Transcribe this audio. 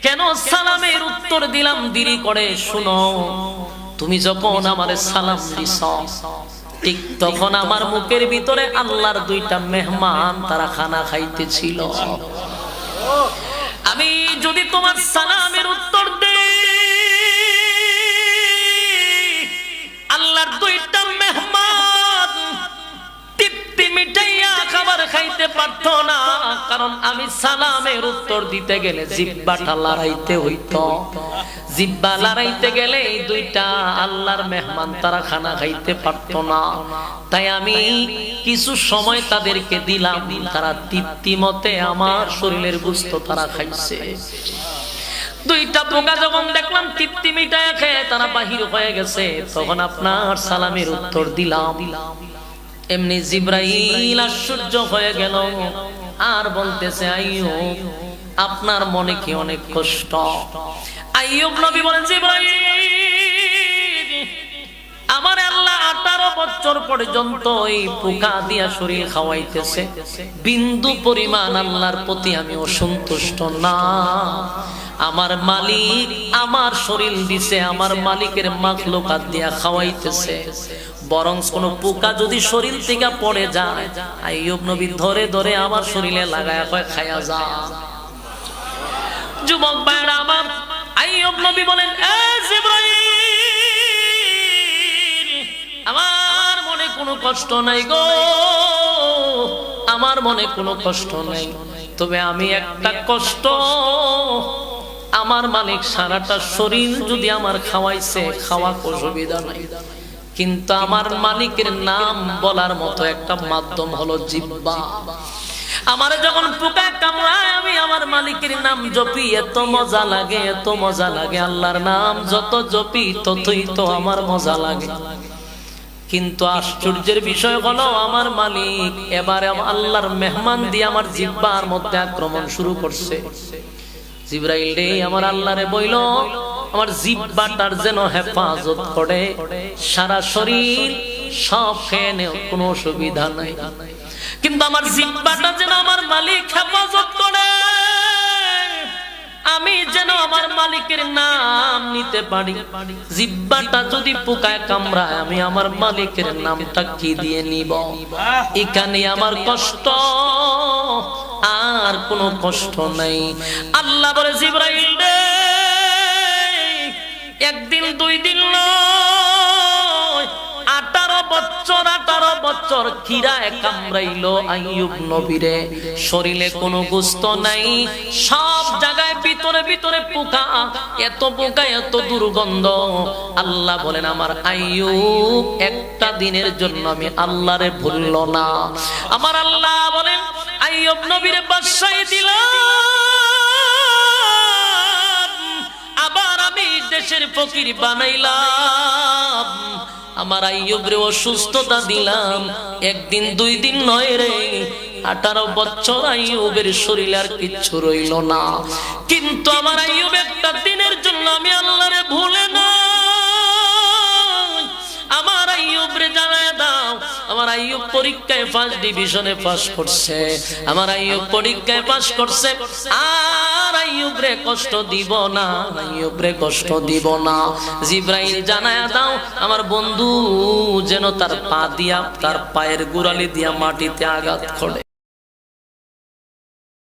কেন সালামের উত্তর দিলাম দেরি করে? শুনো, তুমি যখন আমারে সালাম দিছ ঠিক তখন আমার মুখের ভিতরে আল্লাহর দুইটা মেহমান তারা খানা খাইতেছিল। আমি যদি তোমার সালামের উত্তর দেই, আল্লাহর দুইটা মেহমান তৃপ্তি মিটাইয়া খাবার খাইতে পারত না, কারণ আমি সালামের উত্তর দিতে গেলে জিহ্বাটা লড়াইতে হইতো। জিহ্বা লড়াইতে গেলে এই দুইটা আল্লাহর মেহমান তারা খানা খাইতে পারত না। তাই আমি কিছু সময় তাদেরকে দিলাম, তারা তৃপ্তি মতে আমার শরীরের গোশত তারা খাইছে। দুইটা পোকা যখন দেখলাম তৃপ্তি মিটায় খেয়ে তারা বাহির হয়ে গেছে, তখন আপনার সালামের উত্তর দিলাম। এমনি জিবরাইল আশ্চর্য হয়ে গেল আর বলতেছে, আইয়ুব আপনার মনে কি অনেক কষ্ট? আইয়ুব নবী বলেন, জিবরাইল আমার আল্লাহ 18 বছর পর্যন্ত এই পোকা দিয়া শরীর খাওয়াইতেছে, বিন্দু পরিমাণ আল্লাহর প্রতি আমি অসন্তুষ্ট না। আমার মালিক আমার শরীর দিছে, আমার মালিকের মাখলুকাত দিয়া খাওয়াইতেছে। বরং কোন পোকা যদি শরীর থেকে পড়ে যায়, আইয়ুব নবী ধরে ধরে আমার শরীরে লাগায়া কয় খায়া যা। যুবক ভাইরা আমার, আইয়ুব নবী বলেন, এ জিবরাইল আমার মনে কোনো কষ্ট নাই গো, আমার মনে কোনো কষ্ট নাই, তবে আমি একটা কষ্ট, আমার মালিক সারাটা শরীর যদি আমার খাওয়াইছে, খাওয়া অসুবিধা নাই, কিন্তু আমার মালিকের নাম বলার মতো একটা মাধ্যম হলো জিহ্বা। আমার যখন পোকা কামড়ায় আমি আমার মালিকের নাম জপি, এত মজা লাগে, এত মজা লাগে। আল্লাহর নাম যত জপি ততই তো আমার মজা লাগে। কিন্তু আশ্চর্যের বিষয় হলো আমার মালিক এবারে আল্লাহর মেহমান দিয়ে আমার জিহ্বার মধ্যে আক্রমণ শুরু করছে। জিবরাইল রে আমার আল্লাহরে বইল, আমার জিহ্বাটার যেন হেফাজত করে, সারা শরীর সব খেয়ে নেও, কোনো অসুবিধা নাই, কিন্তু আমার জিহ্বাটা যেন আমার মালিক হেফাজত করে, আমি যেন আমার মালিকের নাম নিতে পারি। জিহ্বাটা যদি পোকায় কামড়ায় আমি আমার মালিকের নামটা কি দিয়ে নিব? এখানে আমার কষ্ট, আর কোনো কষ্ট নাই। আল্লাহ বলে, জিবরাইল রে একদিন দুই দিন নয়, 18 বছর খিরায় কামড়াইলো আইয়ুব নবীরে, শরীরে কোনো গোশত নাই, সব জায়গায় ভিতরে ভিতরে পোকা, এত পোকা, এত দুর্গন্ধ। আল্লাহ বলেন, আমার আইয়ুব একটা দিনের জন্য আমি আল্লাহরে ভুলল না। আমার আল্লাহ বলেন, আইয়ুব নবীরে বাদশাহী দিলাম, আবার আমি দেশের ফকির বানাইলাম, আমার আইয়ুবরে অসুস্থতা দিলাম, একদিন দুই দিন নয় রে, 18 বছর আইয়ুবের শরীরে আর কিচ্ছু রইল না। কিন্তু আমার আইয়ুব একটা দিনের জন্য আমি আল্লাহরে ভুলে না। আমার আইয়ুবরে জানায় দাও, আমার আইয়ুব পরীক্ষায় ফার্স্ট ডিভিশনে পাস করছে, আমার আইয়ুব পরীক্ষায় পাস করছে, আর আইয়ুবরে কষ্ট দিব না, আইয়ুবরে কষ্ট দিব না। জিবরাইল জানায়া দাও আমার বন্ধু যেন তার পা দিয়া, তার পায়ের গোড়ালি দিয়া মাটিতে আঘাত করে।